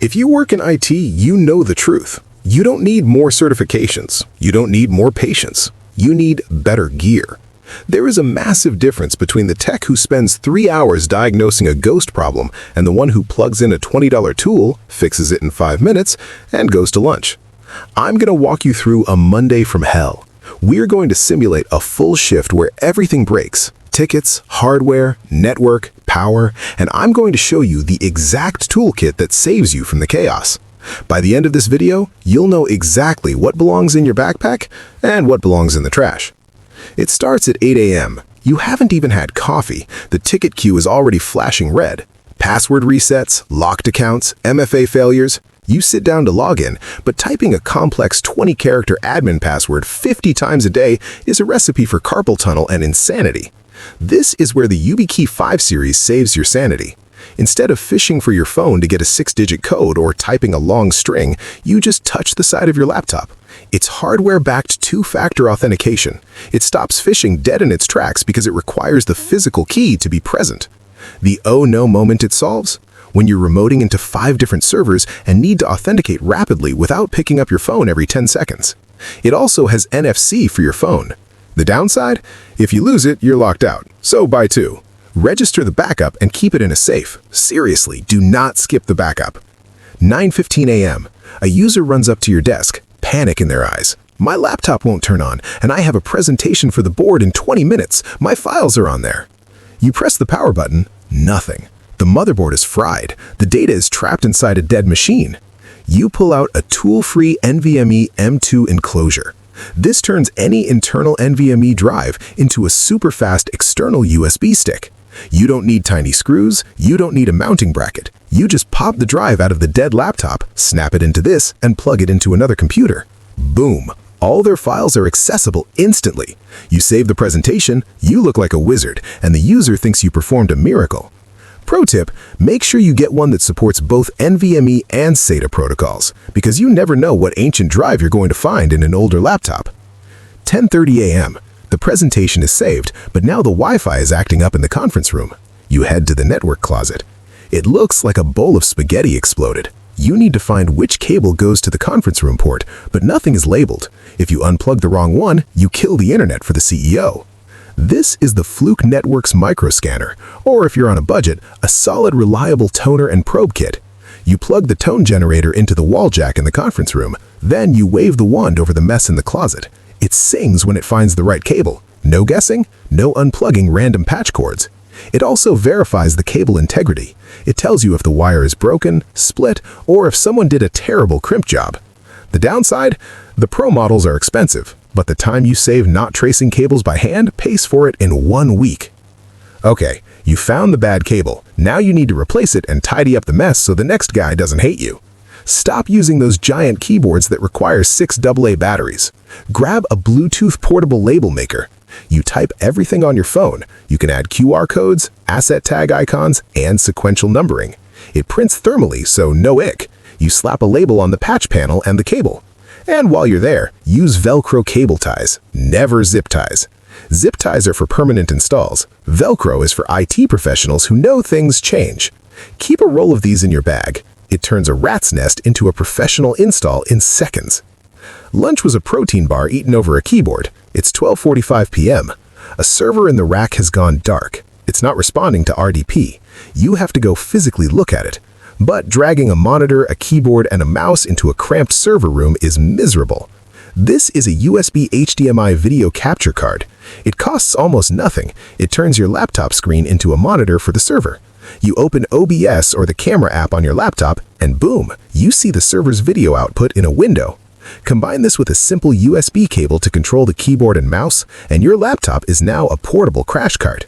If you work in IT, you know the truth. You don't need more certifications. You don't need more patience. You need better gear. There is a massive difference between the tech who spends 3 hours diagnosing a ghost problem and the one who plugs in a $20 tool, fixes it in 5 minutes, and goes to lunch. I'm going to walk you through a Monday from hell. We're going to simulate a full shift where everything breaks. Tickets, hardware, network, power, and I'm going to show you the exact toolkit that saves you from the chaos. By the end of this video, you'll know exactly what belongs in your backpack and what belongs in the trash. It starts at 8 a.m. You haven't even had coffee. The ticket queue is already flashing red. Password resets, locked accounts, MFA failures. You sit down to log in, but typing a complex 20-character admin password 50 times a day is a recipe for carpal tunnel and insanity. This is where the YubiKey 5 series saves your sanity. Instead of fishing for your phone to get a 6-digit code or typing a long string, you just touch the side of your laptop. It's hardware-backed two-factor authentication. It stops phishing dead in its tracks because it requires the physical key to be present. The oh no moment it solves? When you're remoting into 5 different servers and need to authenticate rapidly without picking up your phone every 10 seconds. It also has NFC for your phone. The downside? If you lose it, you're locked out. So buy 2. Register the backup and keep it in a safe. Seriously, do not skip the backup. 9:15 a.m. A user runs up to your desk, panic in their eyes. My laptop won't turn on, and I have a presentation for the board in 20 minutes. My files are on there. You press the power button, nothing. The motherboard is fried. The data is trapped inside a dead machine. You pull out a tool-free NVMe M2 enclosure. This turns any internal NVMe drive into a super-fast external USB stick. You don't need tiny screws, you don't need a mounting bracket. You just pop the drive out of the dead laptop, snap it into this, and plug it into another computer. Boom! All their files are accessible instantly. You save the presentation, you look like a wizard, and the user thinks you performed a miracle. Pro tip, make sure you get one that supports both NVMe and SATA protocols, because you never know what ancient drive you're going to find in an older laptop. 10:30 a.m. The presentation is saved, but now the Wi-Fi is acting up in the conference room. You head to the network closet. It looks like a bowl of spaghetti exploded. You need to find which cable goes to the conference room port, but nothing is labeled. If you unplug the wrong one, you kill the internet for the CEO. This is the Fluke Networks microscanner, or if you're on a budget, a solid, reliable toner and probe kit. You plug the tone generator into the wall jack in the conference room, then you wave the wand over the mess in the closet. It sings when it finds the right cable. No guessing, no unplugging random patch cords. It also verifies the cable integrity. It tells you if the wire is broken, split, or if someone did a terrible crimp job. The downside? The Pro models are expensive, but the time you save not tracing cables by hand pays for it in 1 week. Okay, you found the bad cable. Now you need to replace it and tidy up the mess so the next guy doesn't hate you. Stop using those giant keyboards that require 6 AA batteries. Grab a Bluetooth portable label maker. You type everything on your phone. You can add QR codes, asset tag icons, and sequential numbering. It prints thermally, so no ick. You slap a label on the patch panel and the cable. And while you're there, use Velcro cable ties, never zip ties. Zip ties are for permanent installs. Velcro is for IT professionals who know things change. Keep a roll of these in your bag. It turns a rat's nest into a professional install in seconds. Lunch was a protein bar eaten over a keyboard. It's 12:45 p.m. A server in the rack has gone dark. It's not responding to RDP. You have to go physically look at it. But dragging a monitor, a keyboard, and a mouse into a cramped server room is miserable. This is a USB HDMI video capture card. It costs almost nothing. It turns your laptop screen into a monitor for the server. You open OBS or the camera app on your laptop, and boom, you see the server's video output in a window. Combine this with a simple USB cable to control the keyboard and mouse, and your laptop is now a portable crash cart.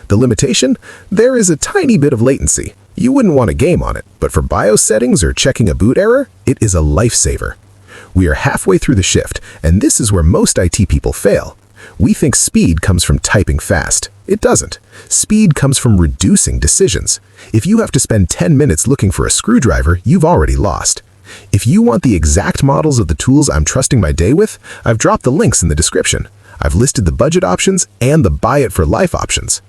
The limitation? There is a tiny bit of latency. You wouldn't want to game on it, but for BIOS settings or checking a boot error, it is a lifesaver. We are halfway through the shift, and this is where most IT people fail. We think speed comes from typing fast. It doesn't. Speed comes from reducing decisions. If you have to spend 10 minutes looking for a screwdriver, you've already lost. If you want the exact models of the tools I'm trusting my day with, I've dropped the links in the description. I've listed the budget options and the buy it for life options.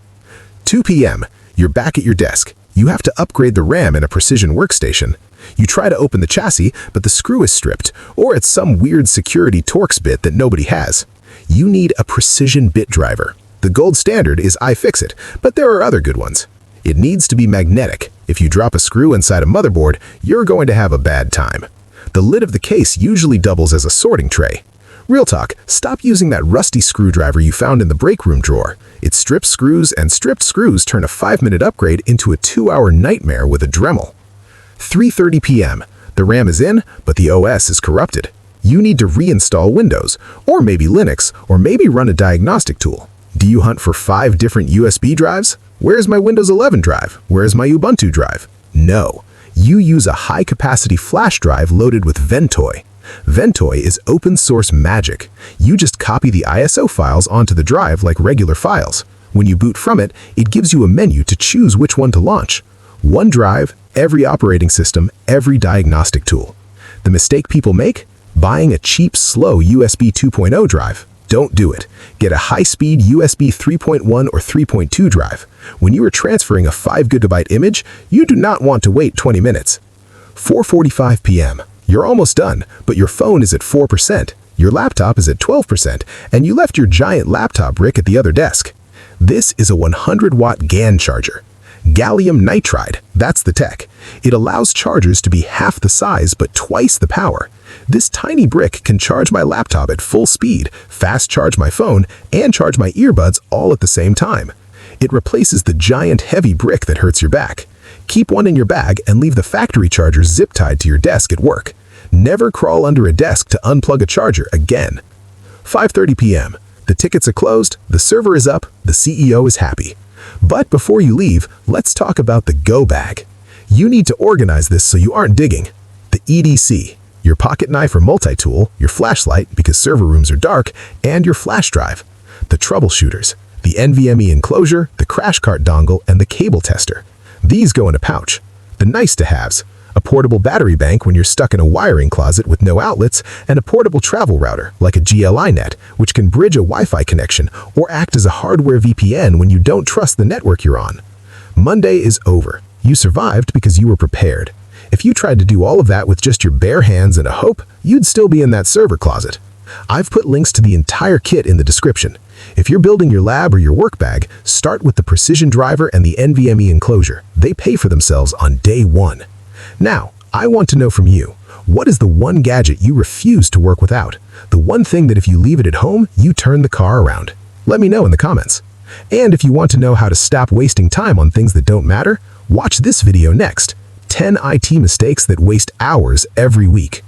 2 p.m. You're back at your desk. You have to upgrade the RAM in a precision workstation. You try to open the chassis, but the screw is stripped, or it's some weird security Torx bit that nobody has. You need a precision bit driver. The gold standard is iFixit, but there are other good ones. It needs to be magnetic. If you drop a screw inside a motherboard, you're going to have a bad time. The lid of the case usually doubles as a sorting tray. Real talk, stop using that rusty screwdriver you found in the break room drawer. It strips screws, and stripped screws turn a 5-minute upgrade into a 2-hour nightmare with a Dremel. 3:30 p.m. The RAM is in, but the OS is corrupted. You need to reinstall Windows, or maybe Linux, or maybe run a diagnostic tool. Do you hunt for 5 different USB drives? Where's my Windows 11 drive? Where's my Ubuntu drive? No. You use a high-capacity flash drive loaded with Ventoy. Ventoy is open-source magic. You just copy the ISO files onto the drive like regular files. When you boot from it, it gives you a menu to choose which one to launch. One drive, every operating system, every diagnostic tool. The mistake people make? Buying a cheap, slow USB 2.0 drive. Don't do it. Get a high-speed USB 3.1 or 3.2 drive. When you are transferring a 5 GB image, you do not want to wait 20 minutes. 4:45 p.m. You're almost done, but your phone is at 4%, your laptop is at 12%, and you left your giant laptop brick at the other desk. This is a 100-watt GAN charger. Gallium nitride, that's the tech. It allows chargers to be half the size but twice the power. This tiny brick can charge my laptop at full speed, fast charge my phone, and charge my earbuds all at the same time. It replaces the giant heavy brick that hurts your back. Keep one in your bag and leave the factory charger zip-tied to your desk at work. Never crawl under a desk to unplug a charger again. 5:30 p.m. The tickets are closed, the server is up, the CEO is happy. But before you leave, let's talk about the go bag. You need to organize this so you aren't digging. The EDC, your pocket knife or multi-tool, your flashlight because server rooms are dark, and your flash drive. The troubleshooters, the NVMe enclosure, the crash cart dongle, and the cable tester. These go in a pouch. The nice-to-haves, a portable battery bank when you're stuck in a wiring closet with no outlets, and a portable travel router like a GL.iNet, which can bridge a Wi-Fi connection or act as a hardware VPN when you don't trust the network you're on. Monday is over. You survived because you were prepared. If you tried to do all of that with just your bare hands and a hope, you'd still be in that server closet. I've put links to the entire kit in the description. If you're building your lab or your work bag, start with the precision driver and the NVMe enclosure. They pay for themselves on day one. Now, I want to know from you, what is the one gadget you refuse to work without? The one thing that if you leave it at home, you turn the car around? Let me know in the comments. And if you want to know how to stop wasting time on things that don't matter, watch this video next. 10 IT mistakes that waste hours every week.